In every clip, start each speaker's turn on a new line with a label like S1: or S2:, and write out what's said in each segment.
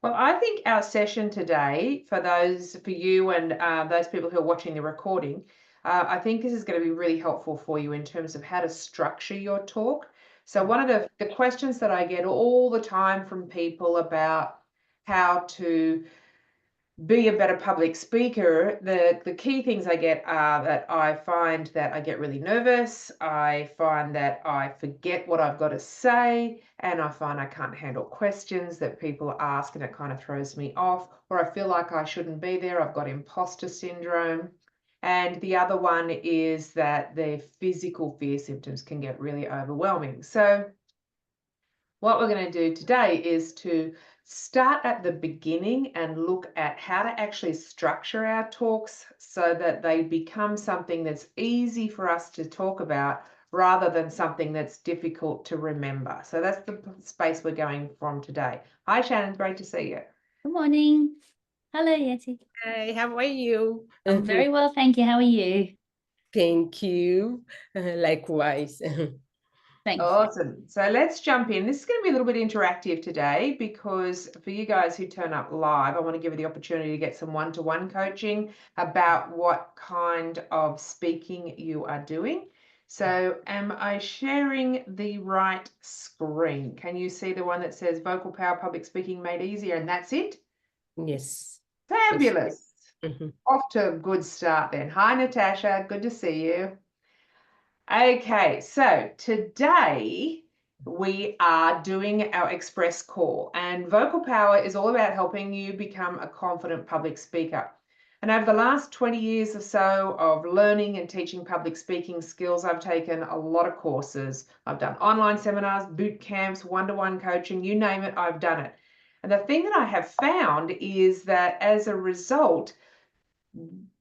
S1: Well, I think our session today, for you and those people who are watching the recording, I think this is going to be really helpful for you in terms of how to structure your talk. So, one of the questions that I get all the time from people about how to be a better public speaker, the key things I get are that I find that I get really nervous, I find that I forget what I've got to say, and I find I can't handle questions that people ask and it kind of throws me off, or I feel like I shouldn't be there, I've got imposter syndrome. And the other one is that the physical fear symptoms can get really overwhelming. So what we're going to do today is to start at the beginning and look at how to actually structure our talks so that they become something that's easy for us to talk about rather than something that's difficult to remember. So that's the space we're going from today. Hi, Shannon. Great to see you.
S2: Good morning. Hello, Yeti.
S3: Hi, how are you?
S2: I'm very well, thank you. How are you?
S3: Thank you. Likewise.
S2: Thank you.
S1: Awesome. So let's jump in. This is going to be a little bit interactive today because for you guys who turn up live, I want to give you the opportunity to get some one-to-one coaching about what kind of speaking you are doing. So am I sharing the right screen? Can you see the one that says Vocal Power Public Speaking Made Easier? And that's it?
S3: Yes.
S1: Fabulous.
S3: Mhm.
S1: Off to a good start then. Hi, Natasha. Good to see you. Okay, so today we are doing our express call, and Vocal Power is all about helping you become a confident public speaker. And over the last 20 years or so of learning and teaching public speaking skills, I've taken a lot of courses. I've done online seminars, boot camps, one-to-one coaching, you name it, I've done it. And the thing that I have found is that as a result,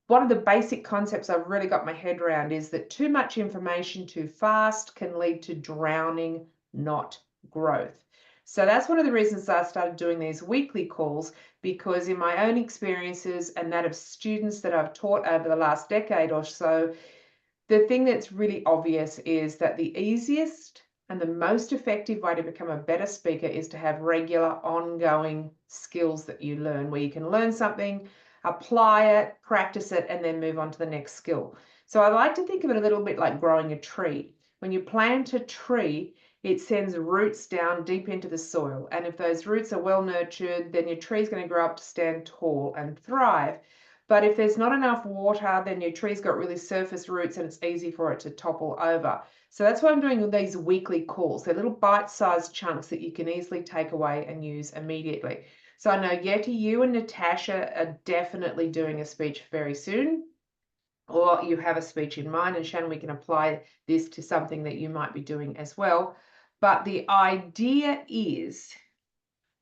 S1: one of the basic concepts I've really got my head around is that too much information too fast can lead to drowning, not growth. So that's one of the reasons I started doing these weekly calls, because in my own experiences and that of students that I've taught over the last decade or so, the thing that's really obvious is that the easiest and the most effective way to become a better speaker is to have regular, ongoing skills that you learn, where you can learn something, apply it, practice it, and then move on to the next skill. So I like to think of it a little bit like growing a tree. When you plant a tree, it sends roots down deep into the soil. And if those roots are well nurtured, then your tree is going to grow up to stand tall and thrive. But if there's not enough water, then your tree's got really surface roots and it's easy for it to topple over. So that's why I'm doing these weekly calls. They're little bite-sized chunks that you can easily take away and use immediately. So I know Yeti, you and Natasha are definitely doing a speech very soon, or you have a speech in mind, and Shannon, we can apply this to something that you might be doing as well. But the idea is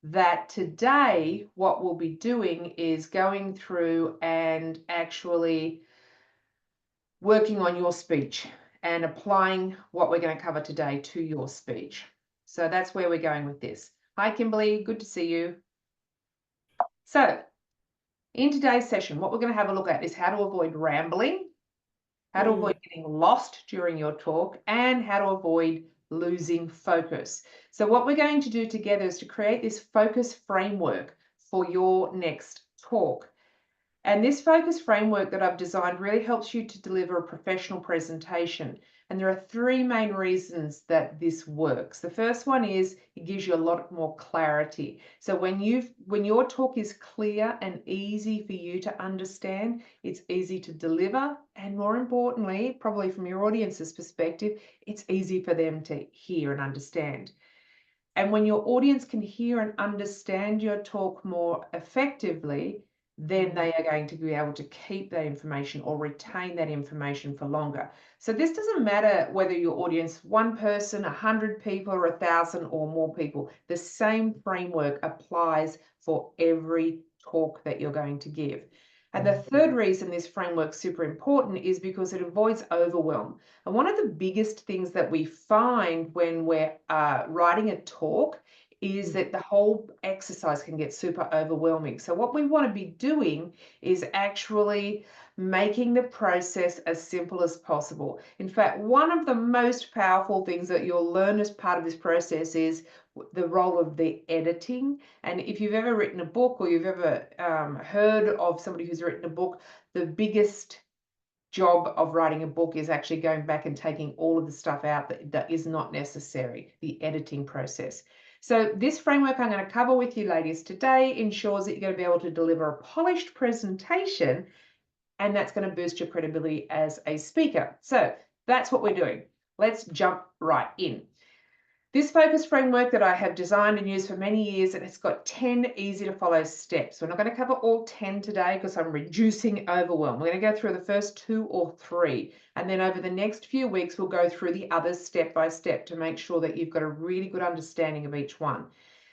S1: that today what we'll be doing is going through and actually working on your speech and applying what we're going to cover today to your speech. So that's where we're going with this. Hi, Kimberly. Good to see you. So in today's session, what we're going to have a look at is how to avoid rambling, how to avoid getting lost during your talk, and how to avoid losing focus. So what we're going to do together is to create this focus framework for your next talk. And this focus framework that I've designed really helps you to deliver a professional presentation. And there are three main reasons that this works. The first one is it gives you a lot more clarity. So when your talk is clear and easy for you to understand, it's easy to deliver. And more importantly, probably from your audience's perspective, it's easy for them to hear and understand. And when your audience can hear and understand your talk more effectively, then they are going to be able to keep that information or retain that information for longer. So this doesn't matter whether your audience, one person, 100 people, or 1,000 or more people. The same framework applies for every talk that you're going to give. And the third reason this framework's super important is because it avoids overwhelm. And one of the biggest things that we find when we're writing a talk is that the whole exercise can get super overwhelming. So what we want to be doing is actually making the process as simple as possible. In fact, one of the most powerful things that you'll learn as part of this process is the role of the editing. And if you've ever written a book or you've ever heard of somebody who's written a book, the biggest job of writing a book is actually going back and taking all of the stuff out that is not necessary, the editing process. So this framework I'm going to cover with you ladies today ensures that you're going to be able to deliver a polished presentation, and that's going to boost your credibility as a speaker. So that's what we're doing. Let's jump right in. This focus framework that I have designed and used for many years, and it's got 10 easy to follow steps. We're not going to cover all 10 today because I'm reducing overwhelm. We're going to go through the first 2 or 3, and then over the next few weeks, we'll go through the others step by step to make sure that you've got a really good understanding of each one.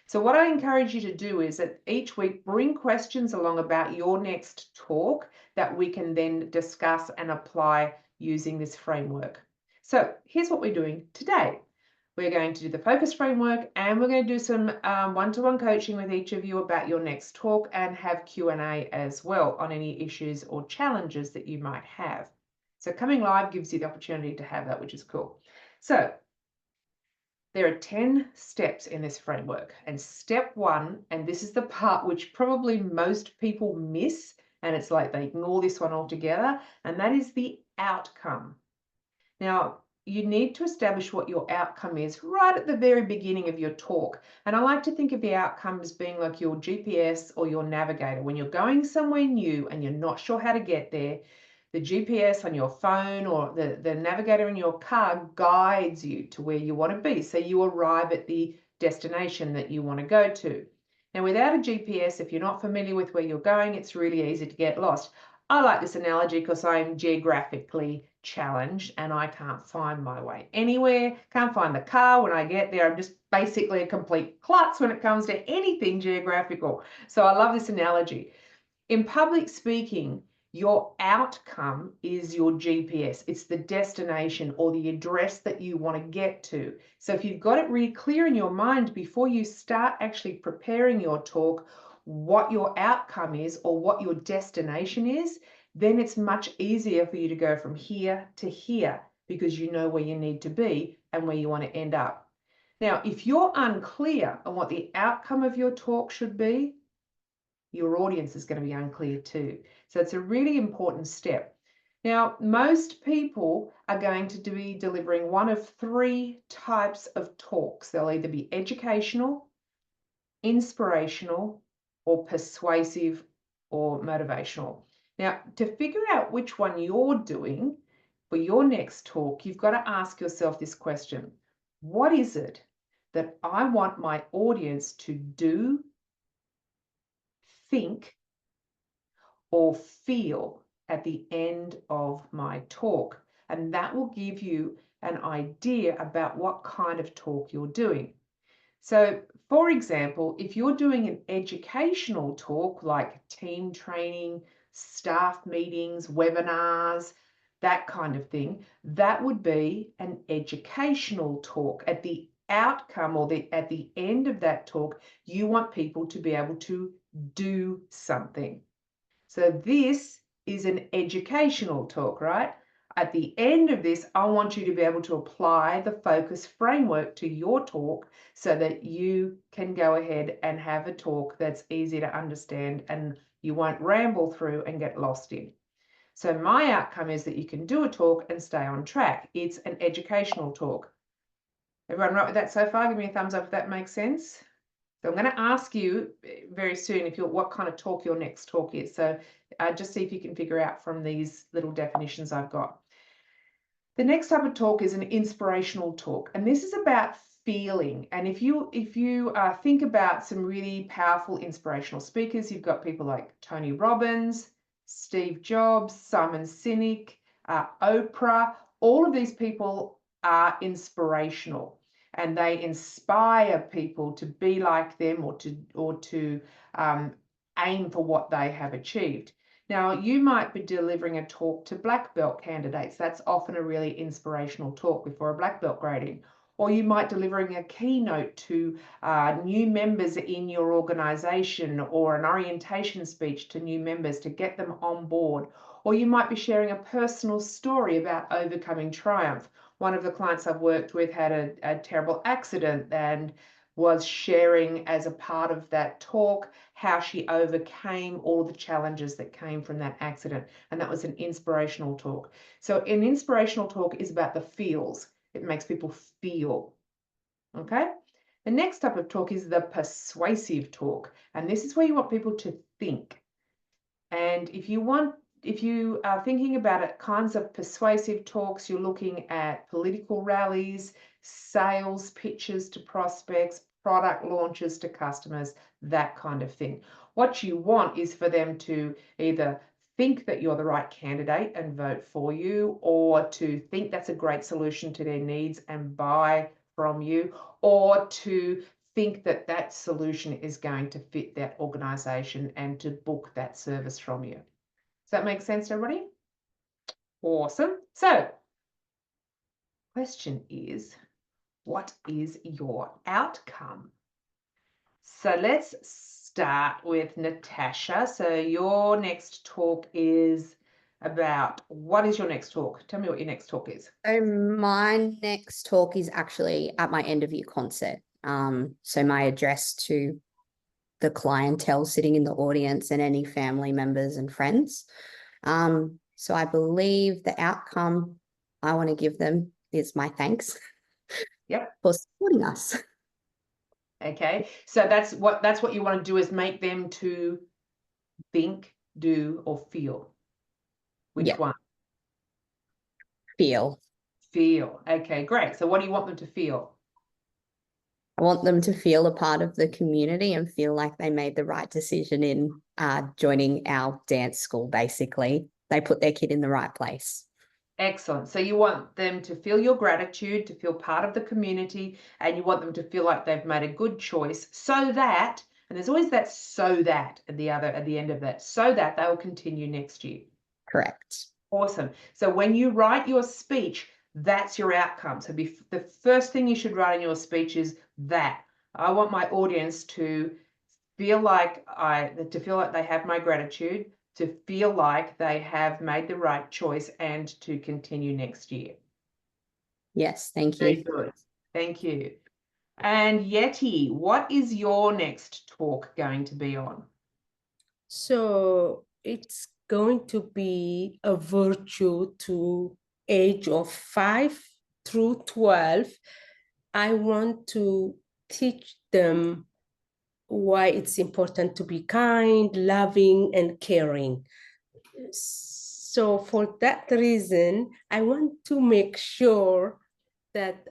S1: So what I encourage you to do is that each week bring questions along about your next talk that we can then discuss and apply using this framework. So here's what we're doing today. We're going to do the focus framework, and we're going to do some one-to-one coaching with each of you about your next talk and have Q&A as well on any issues or challenges that you might have. So coming live gives you the opportunity to have that, which is cool. So there are 10 steps in this framework, and step 1, and this is the part which probably most people miss, and it's like they ignore this one altogether, and that is the outcome. Now, you need to establish what your outcome is right at the very beginning of your talk. And I like to think of the outcome as being like your GPS or your navigator. When you're going somewhere new and you're not sure how to get there, the GPS on your phone or the navigator in your car guides you to where you want to be. So you arrive at the destination that you want to go to. Now, without a GPS, if you're not familiar with where you're going, it's really easy to get lost. I like this analogy because I'm geographically challenged and I can't find my way anywhere, can't find the car. When I get there, I'm just basically a complete klutz when it comes to anything geographical. So I love this analogy. In public speaking, your outcome is your GPS. It's the destination or the address that you want to get to. So if you've got it really clear in your mind before you start actually preparing your talk, what your outcome is or what your destination is, then it's much easier for you to go from here to here because you know where you need to be and where you want to end up. Now, if you're unclear on what the outcome of your talk should be, your audience is going to be unclear too. So it's a really important step. Now, most people are going to be delivering one of 3 types of talks. They'll either be educational, inspirational, or persuasive or motivational. Now, to figure out which one you're doing for your next talk, you've got to ask yourself this question. What is it that I want my audience to do, think, or feel at the end of my talk? And that will give you an idea about what kind of talk you're doing. So, for example, if you're doing an educational talk like team training, staff meetings, webinars, that kind of thing, that would be an educational talk. At the outcome or at the end of that talk, you want people to be able to do something. So this is an educational talk, right? At the end of this, I want you to be able to apply the focus framework to your talk so that you can go ahead and have a talk that's easy to understand and you won't ramble through and get lost in. So my outcome is that you can do a talk and stay on track. It's an educational talk. Everyone right with that so far? Give me a thumbs up if that makes sense. So I'm going to ask you very soon what kind of talk your next talk is. So just see if you can figure out from these little definitions I've got. The next type of talk is an inspirational talk, and this is about feeling. And if you think about some really powerful inspirational speakers, you've got people like Tony Robbins, Steve Jobs, Simon Sinek, Oprah. All of these people are inspirational. And they inspire people to be like them or to aim for what they have achieved. Now, you might be delivering a talk to black belt candidates. That's often a really inspirational talk before a black belt grading. Or you might be delivering a keynote to new members in your organization or an orientation speech to new members to get them on board. Or you might be sharing a personal story about overcoming triumph. One of the clients I've worked with had a terrible accident and was sharing as a part of that talk how she overcame all the challenges that came from that accident. And that was an inspirational talk. So an inspirational talk is about the feels. It makes people feel. Okay? The next type of talk is the persuasive talk. And this is where you want people to think. And if you are thinking about it, kinds of persuasive talks, you're looking at political rallies, sales pitches to prospects, product launches to customers, that kind of thing. What you want is for them to either think that you're the right candidate and vote for you, or to think that's a great solution to their needs and buy from you, or to think that that solution is going to fit that organization and to book that service from you. Does that make sense to everybody? Awesome. So, question is, what is your outcome? So let's start with Natasha. So your next talk is about, what is your next talk? Tell me what your next talk is.
S4: So my next talk is actually at my end of year concert. So my address to the clientele sitting in the audience and any family members and friends. So I believe the outcome I want to give them is my thanks.
S1: Yep.
S4: For supporting us.
S1: Okay, so that's what you want to do, is make them to think, do, or feel. Which
S4: Yeah.
S1: one?
S4: Feel.
S1: Feel. Okay, great. So what do you want them to feel?
S4: I want them to feel a part of the community and feel like they made the right decision in joining our dance school, basically. They put their kid in the right place.
S1: Excellent. So you want them to feel your gratitude, to feel part of the community, and you want them to feel like they've made a good choice, so that, and there's always that "so that" at the end of that, so that they will continue next year.
S4: Correct.
S1: Awesome. So when you write your speech, that's your outcome. So the first thing you should write in your speech is that. I want my audience to feel like they have my gratitude, to feel like they have made the right choice, and to continue next year.
S4: Yes, thank
S1: Very
S4: you.
S1: good. Thank you. And Yeti, what is your next talk going to be on?
S3: So it's going to be a virtue to age of 5 through 12. I want to teach them why it's important to be kind, loving, and caring. So for that reason, I want to make sure that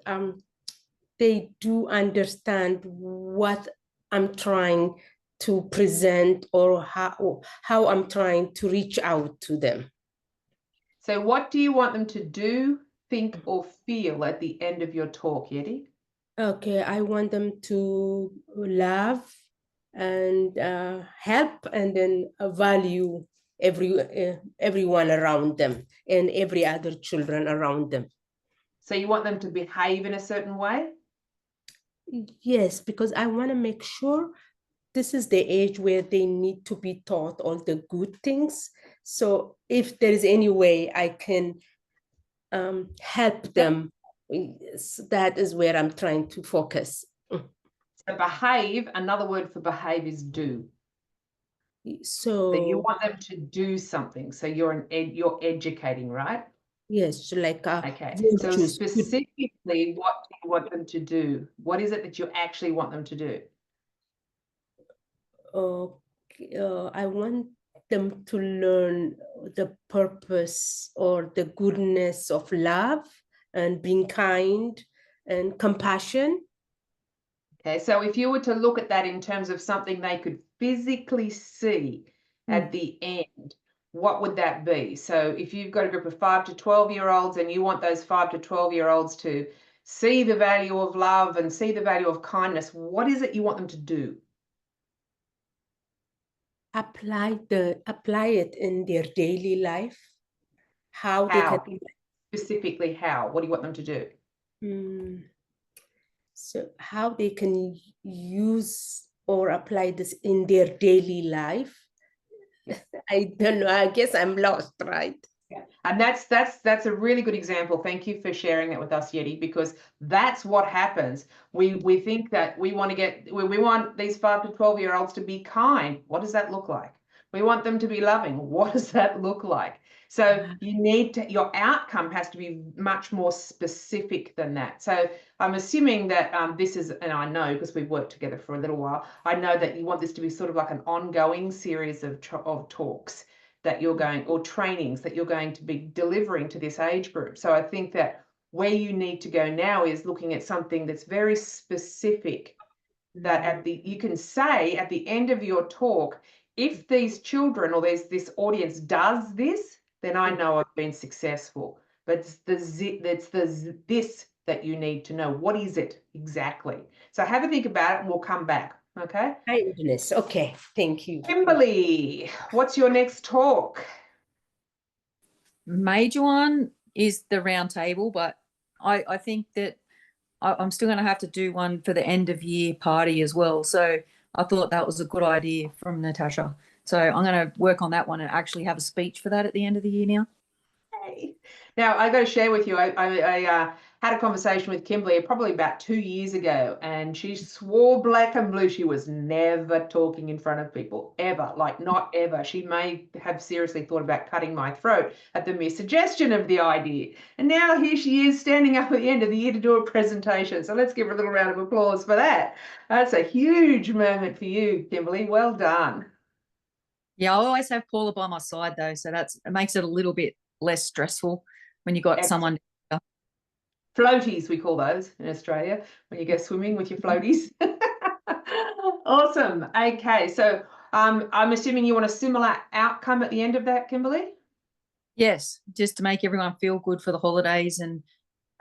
S3: they do understand what I'm trying to present, or how I'm trying to reach out to them.
S1: So what do you want them to do, think, or feel at the end of your talk, Yeti?
S3: Okay, I want them to love and help, and then value everyone around them and every other children around them.
S1: So you want them to behave in a certain way?
S3: Yes, because I want to make sure this is the age where they need to be taught all the good things. So if there is any way I can help them, that is where I'm trying to focus.
S1: So behave, another word for behave is do.
S3: So
S1: So you want them to do something. So you're educating, right?
S3: yes, like
S1: Okay. So
S3: virtues.
S1: specifically, what do you want them to do? What is it that you actually want them to do?
S3: I want them to learn the purpose or the goodness of love and being kind and compassion.
S1: Okay, so if you were to look at that in terms of something they could physically see at the end, what would that be? So if you've got a group of 5 to 12-year-olds and you want those 5 to 12-year-olds to see the value of love and see the value of kindness, what is it you want them to do?
S3: Apply it in their daily life. How they can
S1: specifically how? What do you want them to do?
S3: So how they can use or apply this in their daily life. I don't know. I guess I'm lost, right?
S1: And that's a really good example. Thank you for sharing that with us, Yeti, because that's what happens. We think that we want these 5 to 12-year-olds to be kind. What does that look like? We want them to be loving. What does that look like? So your outcome has to be much more specific than that. So I'm assuming that this is, and I know because we've worked together for a little while, I know that you want this to be sort of like an ongoing series of talks that you're going, or trainings that you're going to be delivering to this age group. So I think that where you need to go now is looking at something that's very specific, that you can say at the end of your talk, if these children or this audience does this, then I know I've been successful. But it's this that you need to know. What is it exactly? So have a think about it and we'll come back. Okay.
S3: Kindness. Okay. Thank you.
S1: Kimberly, what's your next talk?
S5: Major one is the round table, but I think that I'm still going to have to do one for the end of year party as well. So I thought that was a good idea from Natasha. So I'm going to work on that one and actually have a speech for that at the end of the year now.
S1: Hey. Now, I got to share with you, I had a conversation with Kimberly probably about 2 years ago, and she swore black and blue she was never talking in front of people, ever, like not ever. She may have seriously thought about cutting my throat at the mere suggestion of the idea. And now here she is standing up at the end of the year to do a presentation. So let's give her a little round of applause for that. That's a huge moment for you, Kimberly. Well done.
S5: Yeah, I always have Paula by my side though, so it makes it a little bit less stressful when you got
S1: Excellent.
S5: someone.
S1: Floaties, we call those in Australia, when you go swimming with your floaties. Awesome. Okay, so I'm assuming you want a similar outcome at the end of that, Kimberly?
S5: Yes, just to make everyone feel good for the holidays and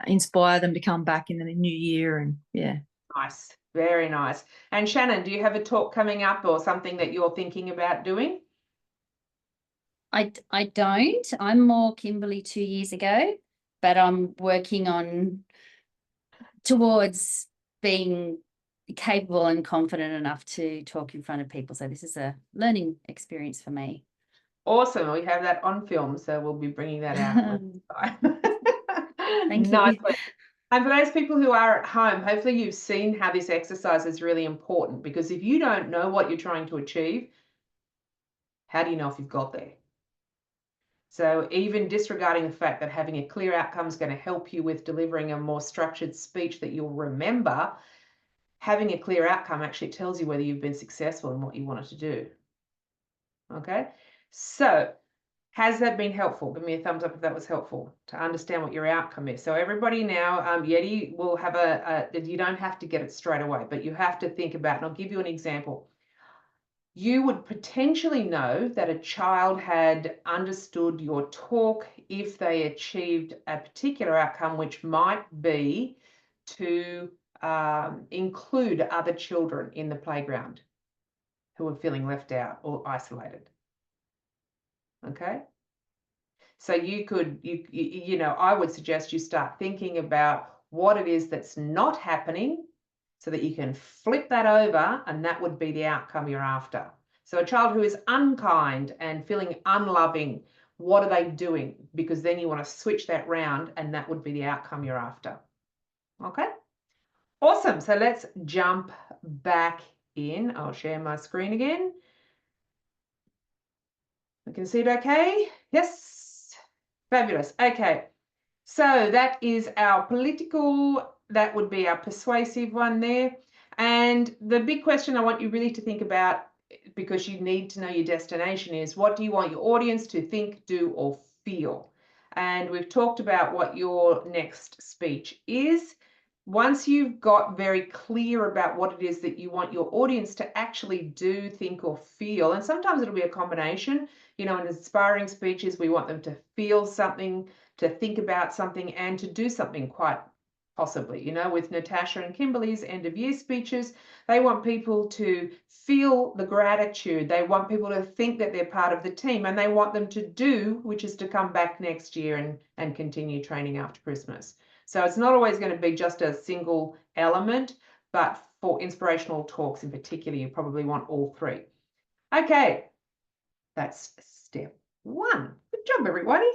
S5: inspire them to come back in the new year. And yeah.
S1: Nice, very nice. And Shannon, do you have a talk coming up or something that you're thinking about doing?
S2: I don't. I'm more Kimberly 2 years ago, but I'm working towards being capable and confident enough to talk in front of people. So this is a learning experience for me.
S1: Awesome. We have that on film, so we'll be bringing that out.
S2: Thank you.
S1: Nicely. And for those people who are at home, hopefully you've seen how this exercise is really important, because if you don't know what you're trying to achieve, how do you know if you've got there? So even disregarding the fact that having a clear outcome is going to help you with delivering a more structured speech that you'll remember, having a clear outcome actually tells you whether you've been successful in what you wanted to do. Okay, so has that been helpful? Give me a thumbs up if that was helpful to understand what your outcome is. So everybody now, Yeti will have you don't have to get it straight away, but you have to think about, and I'll give you an example. You would potentially know that a child had understood your talk if they achieved a particular outcome, which might be to include other children in the playground who are feeling left out or isolated. Okay. So you could, you know, I would suggest you start thinking about what it is that's not happening so that you can flip that over, and that would be the outcome you're after. So a child who is unkind and feeling unloving, what are they doing? Because then you want to switch that round, and that would be the outcome you're after. Okay. Awesome. So let's jump back in. I'll share my screen again. I can see it okay. Yes. Fabulous. Okay. So that is our political, that would be our persuasive one there. And the big question I want you really to think about, because you need to know your destination, is what do you want your audience to think, do, or feel? And we've talked about what your next speech is. Once you've got very clear about what it is that you want your audience to actually do, think, or feel, and sometimes it'll be a combination, you know, in inspiring speeches, we want them to feel something, to think about something, and to do something, quite possibly. You know, with Natasha and Kimberly's end of year speeches, they want people to feel the gratitude. They want people to think that they're part of the team, and they want them to do, which is to come back next year and continue training after Christmas. So it's not always going to be just a single element, but for inspirational talks in particular, you probably want all three. Okay, that's step one. Good job, everybody.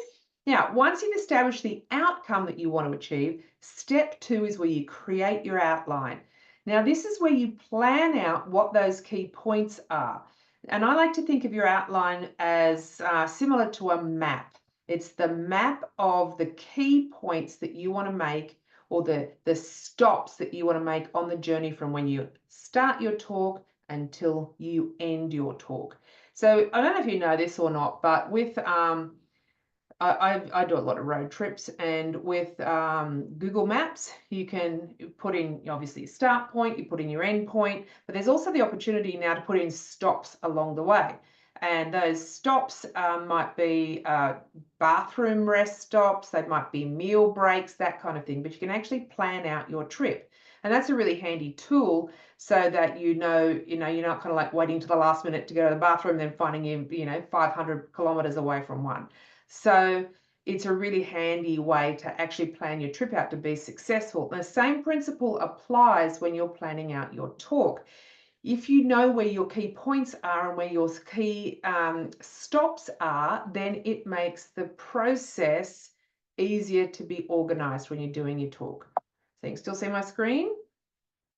S1: Now, once you've established the outcome that you want to achieve, step 2 is where you create your outline. Now, this is where you plan out what those key points are. And I like to think of your outline as similar to a map. It's the map of the key points that you want to make, or the stops that you want to make on the journey from when you start your talk until you end your talk. So I don't know if you know this or not, but with I do a lot of road trips, and with Google Maps, you can put in obviously your start point, you put in your end point, but there's also the opportunity now to put in stops along the way. And those stops might be bathroom rest stops, they might be meal breaks, that kind of thing, but you can actually plan out your trip. And that's a really handy tool so that you're not kind of like waiting to the last minute to go to the bathroom, then finding you 500 kilometers away from one. So it's a really handy way to actually plan your trip out to be successful. The same principle applies when you're planning out your talk. If you know where your key points are and where your key stops are, then it makes the process easier to be organized when you're doing your talk. So you can still see my screen?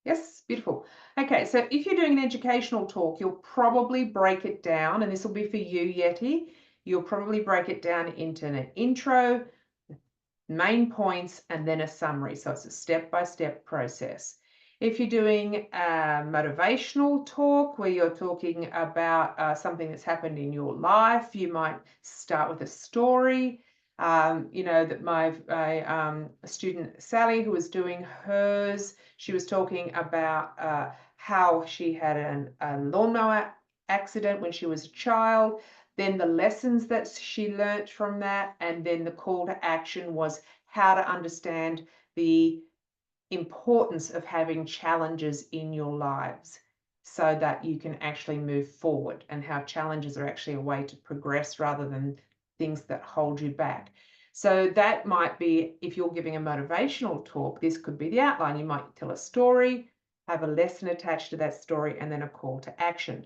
S1: Yes, beautiful. Okay, so if you're doing an educational talk, you'll probably break it down, and this will be for you, Yeti. You'll probably break it down into an intro, main points, and then a summary. So it's a step-by-step process. If you're doing a motivational talk where you're talking about something that's happened in your life, you might start with a story. That my student Sally, who was doing hers, she was talking about how she had a lawnmower accident when she was a child, then the lessons that she learnt from that, and then the call to action was how to understand the importance of having challenges in your lives so that you can actually move forward, and how challenges are actually a way to progress rather than things that hold you back. So that might be, if you're giving a motivational talk, this could be the outline. You might tell a story, have a lesson attached to that story, and then a call to action.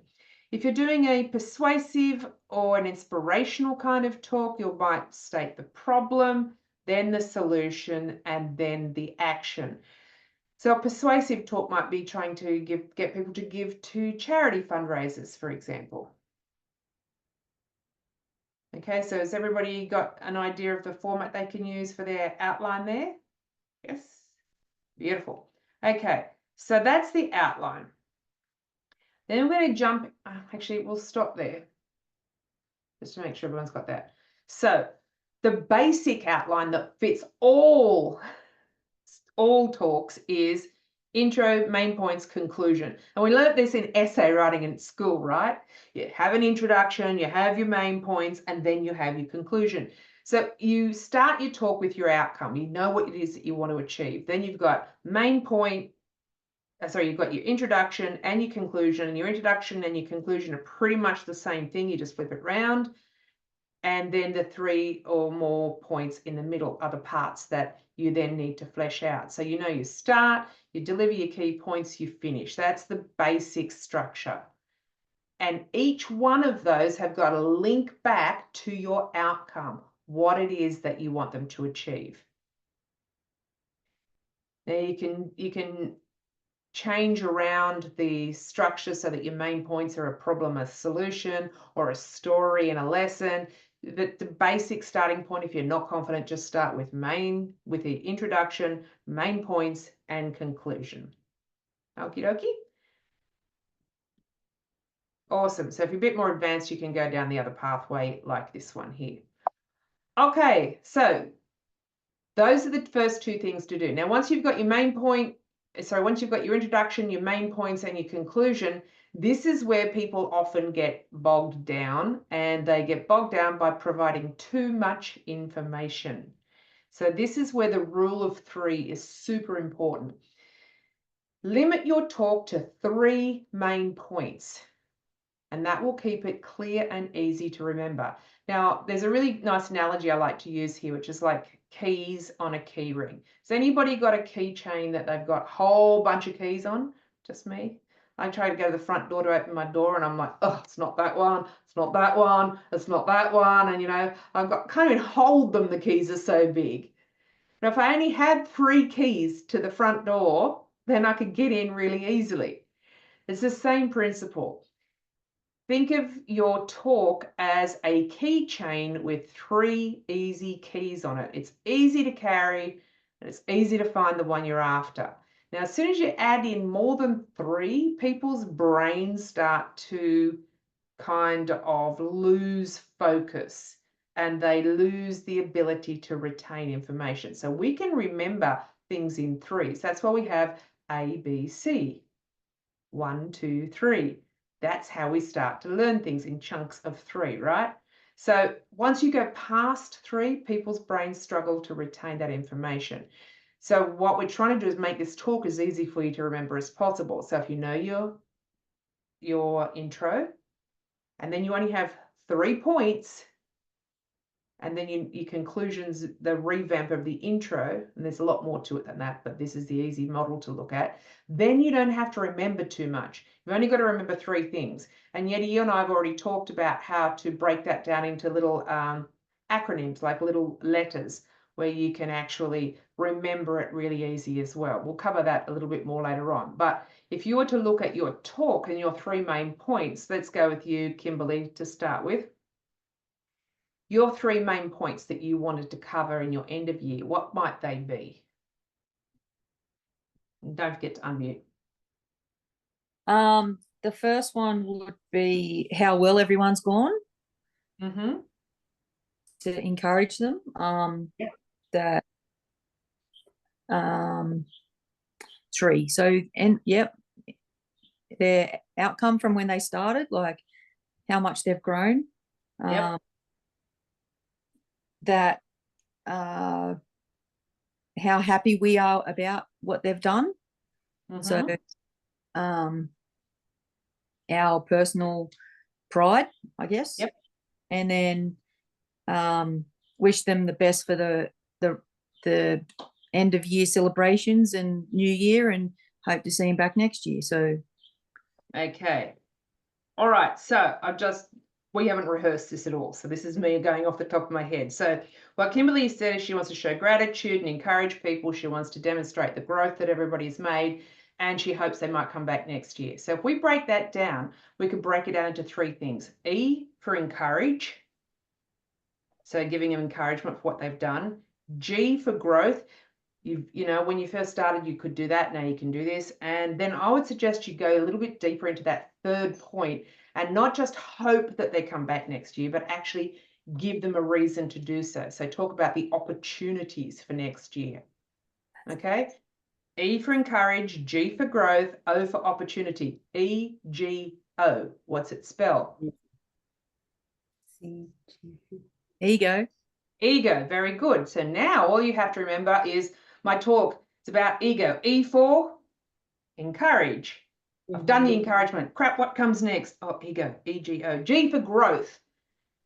S1: If you're doing a persuasive or an inspirational kind of talk, you might state the problem, then the solution, and then the action. So a persuasive talk might be trying to get people to give to charity fundraisers, for example. Okay, so has everybody got an idea of the format they can use for their outline there? Yes, beautiful. Okay, so that's the outline. Then we're going to jump, actually we'll stop there just to make sure everyone's got that. So the basic outline that fits all talks is intro, main points, conclusion. And we learned this in essay writing in school, right? You have an introduction, you have your main points, and then you have your conclusion. So you start your talk with your outcome. You know what it is that you want to achieve. Then you've got main point, you've got your introduction and your conclusion, and your introduction and your conclusion are pretty much the same thing. You just flip it around. And then the 3 or more points in the middle are the parts that you then need to flesh out. So you start, you deliver your key points, you finish. That's the basic structure. And each one of those have got a link back to your outcome, what it is that you want them to achieve. Now you can change around the structure so that your main points are a problem, a solution, or a story and a lesson. The basic starting point, if you're not confident, just start with the introduction, main points, and conclusion. Okie dokie. Awesome. So if you're a bit more advanced, you can go down the other pathway like this one here. Okay, so those are the first 2 things to do. Now, once you've got your main point, once you've got your introduction, your main points, and your conclusion, this is where people often get bogged down, and they get bogged down by providing too much information. So this is where the rule of 3 is super important. Limit your talk to 3 main points, and that will keep it clear and easy to remember. Now, there's a really nice analogy I like to use here, which is like keys on a key ring. Has anybody got a keychain that they've got a whole bunch of keys on? Just me? I try to go to the front door to open my door and I'm like, oh, it's not that one, it's not that one, it's not that one. And, you know, can't even hold them, the keys are so big. Now, if I only had 3 keys to the front door, then I could get in really easily. It's the same principle. Think of your talk as a keychain with 3 easy keys on it. It's easy to carry and it's easy to find the one you're after. Now, as soon as you add in more than 3, people's brains start to kind of lose focus and they lose the ability to retain information. So we can remember things in 3s. That's why we have A, B, C. 1, 2, 3. That's how we start to learn things in chunks of 3, right? So once you go past 3, people's brains struggle to retain that information. So what we're trying to do is make this talk as easy for you to remember as possible. So if you know your intro, and then you only have 3 points, and then your conclusions, the revamp of the intro, and there's a lot more to it than that, but this is the easy model to look at, then you don't have to remember too much. You've only got to remember 3 things. And yet you and I have already talked about how to break that down into little acronyms, like little letters, where you can actually remember it really easy as well. We'll cover that a little bit more later on. But if you were to look at your talk and your 3 main points, let's go with you, Kimberly, to start with. Your 3 main points that you wanted to cover in your end of year, what might they be? And don't forget to unmute.
S5: The first one would be how well everyone's gone,
S1: Mm-hmm.
S5: to encourage them. That 3. So, and yep, their outcome from when they started, like how much they've grown.
S1: Yep.
S5: That how happy we are about what they've done.
S1: Mm-hmm.
S5: So our personal pride, I guess.
S1: Yep.
S5: And then wish them the best for the end of year celebrations and new year, and hope to see them back next year. So
S1: Okay. All right. So we haven't rehearsed this at all. So this is me going off the top of my head. So what Kimberly said is she wants to show gratitude and encourage people. She wants to demonstrate the growth that everybody's made, and she hopes they might come back next year. So if we break that down, we could break it down into 3 things. E for encourage. So giving them encouragement for what they've done. G for growth. You know, when you first started, you could do that. Now you can do this. And then I would suggest you go a little bit deeper into that 3rd point and not just hope that they come back next year, but actually give them a reason to do so. So talk about the opportunities for next year. Okay. E for encourage, G for growth, O for opportunity. E-G-O. What's it spell?
S5: ego.
S1: Ego. Very good. So now all you have to remember is my talk. It's about ego. E for encourage. I've done the encouragement. Crap, what comes next? Oh, ego. E-G-O. G for growth.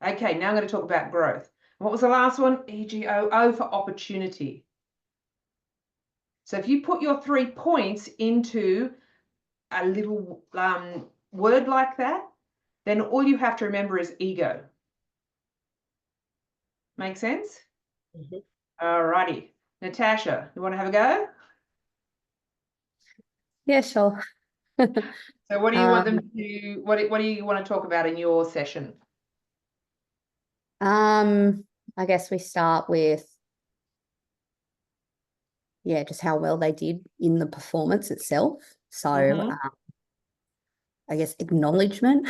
S1: Okay, now I'm going to talk about growth. What was the last one? E-G-O. O for opportunity. So if you put your 3 points into a little word like that, then all you have to remember is ego. Make sense?
S3: Mhm.
S1: All righty. Natasha, you want to have a go?
S4: Yeah, sure.
S1: So what do you want them to, what do you want to talk about in your session?
S4: I guess we start with, yeah, just how well they did in the performance itself. So
S1: Mhm.
S4: I guess acknowledgement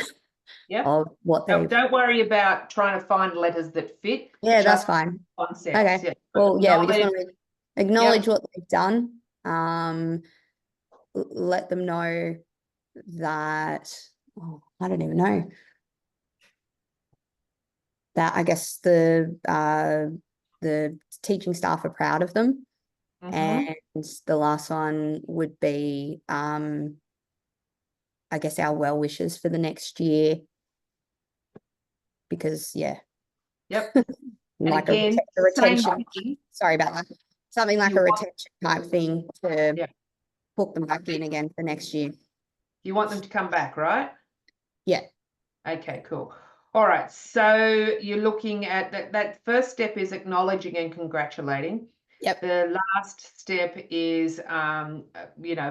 S1: Yep.
S4: of what they've.
S1: Don't worry about trying to find letters that fit.
S4: Yeah, that's
S1: just
S4: fine.
S1: concepts.
S4: Okay.
S1: Yeah.
S4: Well, yeah, we just
S1: Knowledge.
S4: want to acknowledge what they've done. Let them know that, I don't even know. That I guess the teaching staff are proud of them.
S1: Mhm.
S4: And the last one would be, I guess, our well wishes for the next year. Because, yeah.
S1: Yep.
S4: Like
S1: again,
S4: a
S1: same
S4: retention.
S1: thing.
S4: Sorry about that. Something like
S1: You
S4: a
S1: want-
S4: retention type thing to
S1: Yeah.
S4: hook them back in again for next year.
S1: You want them to come back, right?
S4: Yeah.
S1: Okay, cool. All right. So you're looking at that first step is acknowledging and congratulating.
S4: Yep.
S1: The last step is,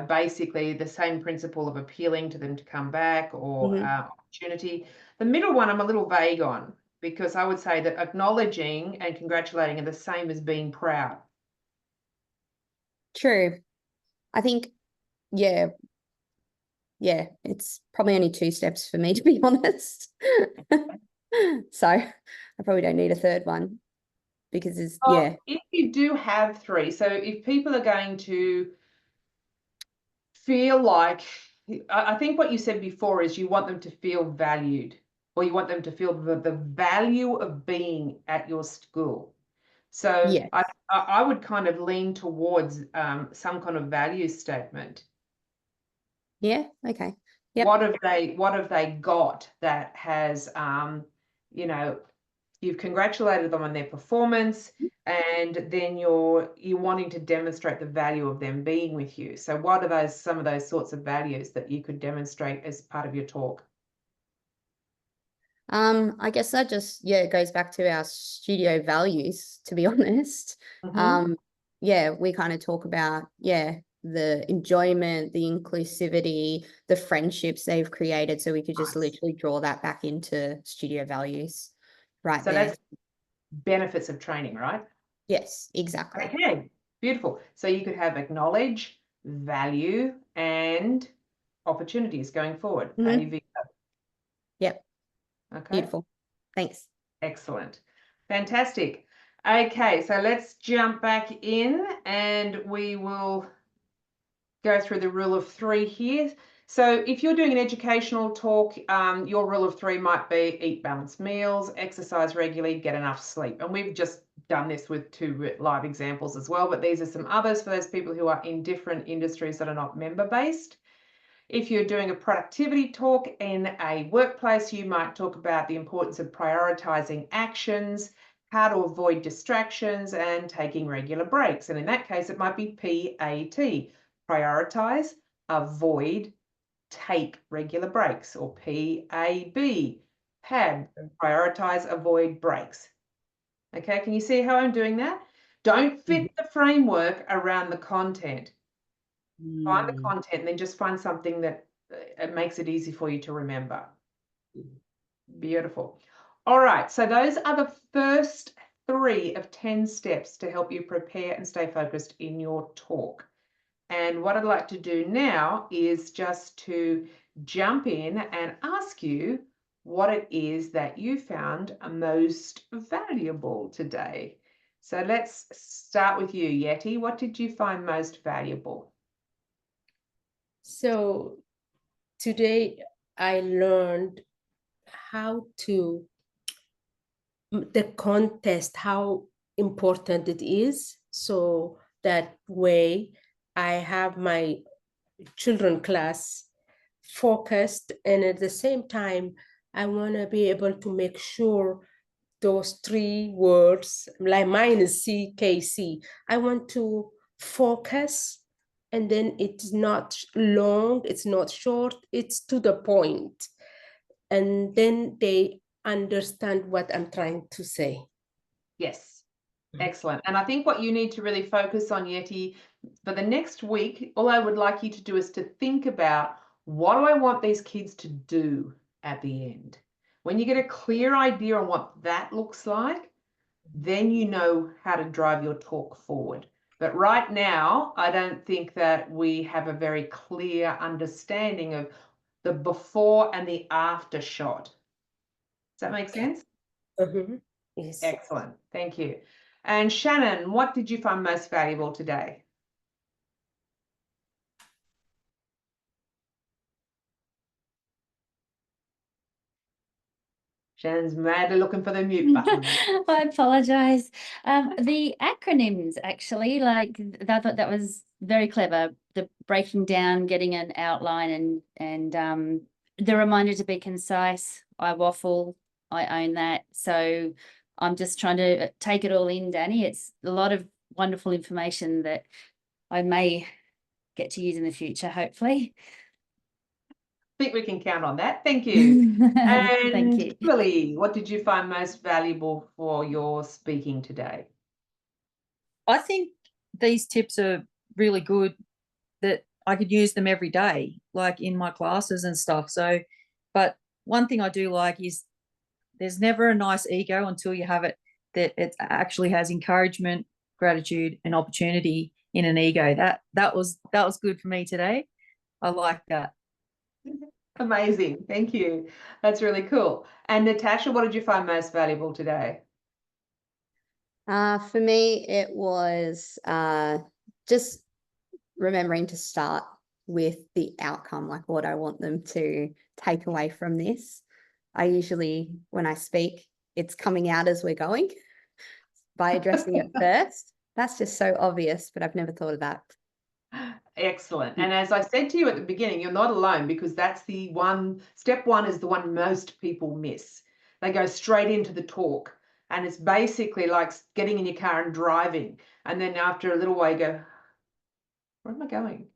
S1: basically the same principle of appealing to them to come back or
S4: Mhm.
S1: opportunity. The middle one I'm a little vague on because I would say that acknowledging and congratulating are the same as being proud.
S4: True. I think, yeah, it's probably only 2 steps for me, to be honest. So I probably don't need a third one because it's,
S1: Well, if you do have 3, so if people are going to feel like, I think what you said before is you want them to feel valued, or you want them to feel the value of being at your school. So
S4: Yes.
S1: I would kind of lean towards some kind of value statement.
S4: Yeah, okay. Yep.
S1: What have they got that has you've congratulated them on their performance, and then you're wanting to demonstrate the value of them being with you. So what are some of those sorts of values that you could demonstrate as part of your talk?
S4: I guess that just, goes back to our studio values, to be honest.
S1: Mhm.
S4: We kind of talk about, the enjoyment, the inclusivity, the friendships they've created. So we could just
S1: Nice.
S4: literally draw that back into studio values right
S1: So
S4: there.
S1: that's benefits of training, right?
S4: Yes, exactly.
S1: Okay, beautiful. So you could have acknowledge, value, and opportunities going forward. And you've
S4: Yep,
S1: okay.
S4: beautiful. Thanks.
S1: Excellent. Fantastic. Okay, so let's jump back in and we will go through the rule of 3 here. So if you're doing an educational talk, your rule of 3 might be eat balanced meals, exercise regularly, get enough sleep. And we've just done this with 2 live examples as well, but these are some others for those people who are in different industries that are not member-based. If you're doing a productivity talk in a workplace, you might talk about the importance of prioritizing actions, how to avoid distractions, and taking regular breaks. And in that case, it might be PAT, prioritize, avoid, take regular breaks, or PAB, PAB, prioritize, avoid breaks. Okay, can you see how I'm doing that? Don't fit the framework around the content. Find the content and then just find something that it makes it easy for you to remember. Beautiful. All right, so those are the first 3 of 10 steps to help you prepare and stay focused in your talk. And what I'd like to do now is just to jump in and ask you what it is that you found most valuable today. So let's start with you, Yeti. What did you find most valuable?
S3: So today I learned how to the contest, how important it is. So that way I have my children class focused, and at the same time I want to be able to make sure those 3 words, like mine is CKC, I want to focus, and then it's not long, it's not short, it's to the point, and then they understand what I'm trying to say.
S1: Yes, excellent. And I think what you need to really focus on, Yeti, for the next week, all I would like you to do is to think about, what do I want these kids to do at the end? When you get a clear idea on what that looks like, then you know how to drive your talk forward. But right now, I don't think that we have a very clear understanding of the before and the after shot. Does that make sense?
S3: Yes.
S1: Excellent. Thank you. And Shannon, what did you find most valuable today? Shannon's madly looking for the mute button.
S2: I apologize. The acronyms, actually, I thought that was very clever. The breaking down, getting an outline, and the reminder to be concise. I waffle. I own that. So I'm just trying to take it all in, Danny. It's a lot of wonderful information that I may get to use in the future, hopefully.
S1: think we can count on that. Thank you.
S2: Thank
S1: And
S2: you.
S1: Kimberly, what did you find most valuable for your speaking today?
S5: I think these tips are really good, that I could use them every day, like in my classes and stuff. So, but one thing I do like is there's never a nice ego until you have it, that it actually has encouragement, gratitude, and opportunity in an ego. That was good for me today. I like that.
S1: Amazing. Thank you. That's really cool. And Natasha, what did you find most valuable today?
S4: For me, it was just remembering to start with the outcome, like what I want them to take away from this. I usually, when I speak, it's coming out as we're going by addressing it first. That's just so obvious, but I've never thought of that.
S1: Excellent. And as I said to you at the beginning, you're not alone, because that's the one, step one is the one most people miss. They go straight into the talk, and it's basically like getting in your car and driving. And then after a little while you go, where am I going?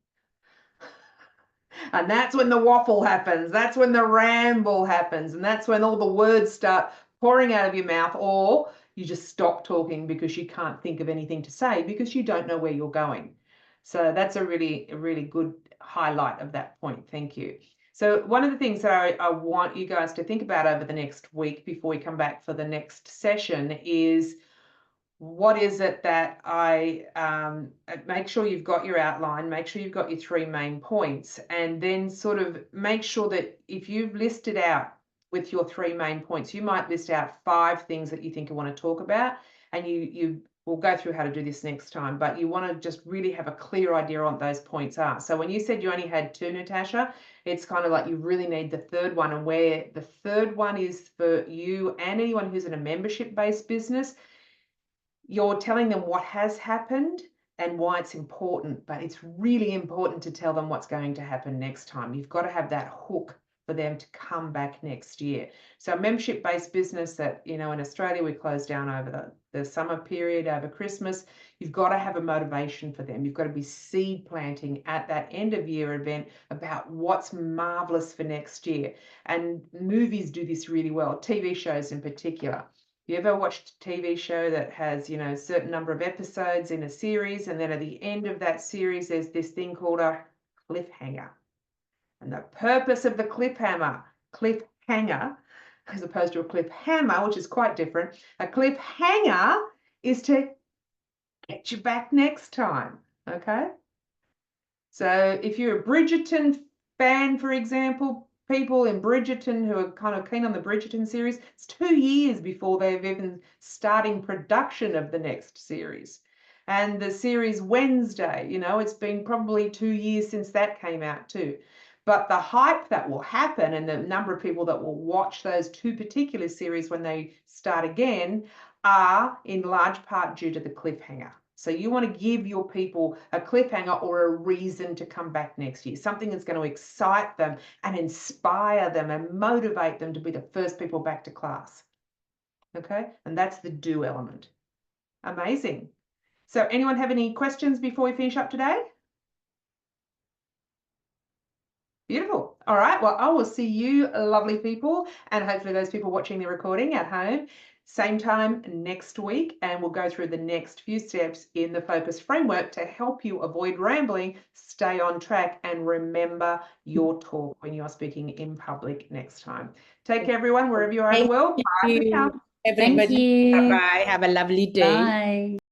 S1: And that's when the waffle happens. That's when the ramble happens. And that's when all the words start pouring out of your mouth, or you just stop talking because you can't think of anything to say because you don't know where you're going. So that's a really good highlight of that point. Thank you. So one of the things that I want you guys to think about over the next week before we come back for the next session is, what is it that I make sure you've got your outline, make sure you've got your 3 main points, and then sort of make sure that if you've listed out with your 3 main points, you might list out 5 things that you think you want to talk about, and you will go through how to do this next time, but you want to just really have a clear idea on what those points are. So when you said you only had 2, Natasha, it's kind of like you really need the 3rd one, and where the 3rd one is for you and anyone who's in a membership-based business, you're telling them what has happened and why it's important, but it's really important to tell them what's going to happen next time. You've got to have that hook for them to come back next year. So a membership-based business that, in Australia, we close down over the summer period, over Christmas, you've got to have a motivation for them. You've got to be seed planting at that end of year event about what's marvelous for next year. And movies do this really well, TV shows in particular. You ever watched a TV show that has, a certain number of episodes in a series, and then at the end of that series, there's this thing called a cliffhanger. And the purpose of the cliffhanger, as opposed to a cliffhammer, which is quite different, a cliffhanger is to get you back next time, okay? So if you're a Bridgerton fan, for example, people in Bridgerton who are kind of keen on the Bridgerton series, it's 2 years before they've even starting production of the next series. And the series Wednesday, it's been probably 2 years since that came out too. But the hype that will happen and the number of people that will watch those 2 particular series when they start again are in large part due to the cliffhanger. So you want to give your people a cliffhanger or a reason to come back next year, something that's going to excite them and inspire them and motivate them to be the first people back to class. Okay, and that's the do element. Amazing. So anyone have any questions before we finish up today? Beautiful. All right. Well, I will see you lovely people, and hopefully those people watching the recording at home, same time next week, and we'll go through the next few steps in the focus framework to help you avoid rambling, stay on track, and remember your talk when you're speaking in public next time. Take care, everyone, wherever you are in the world. Bye for now.
S3: Everybody,
S2: you.
S3: bye-bye. Have a lovely day.
S2: Bye.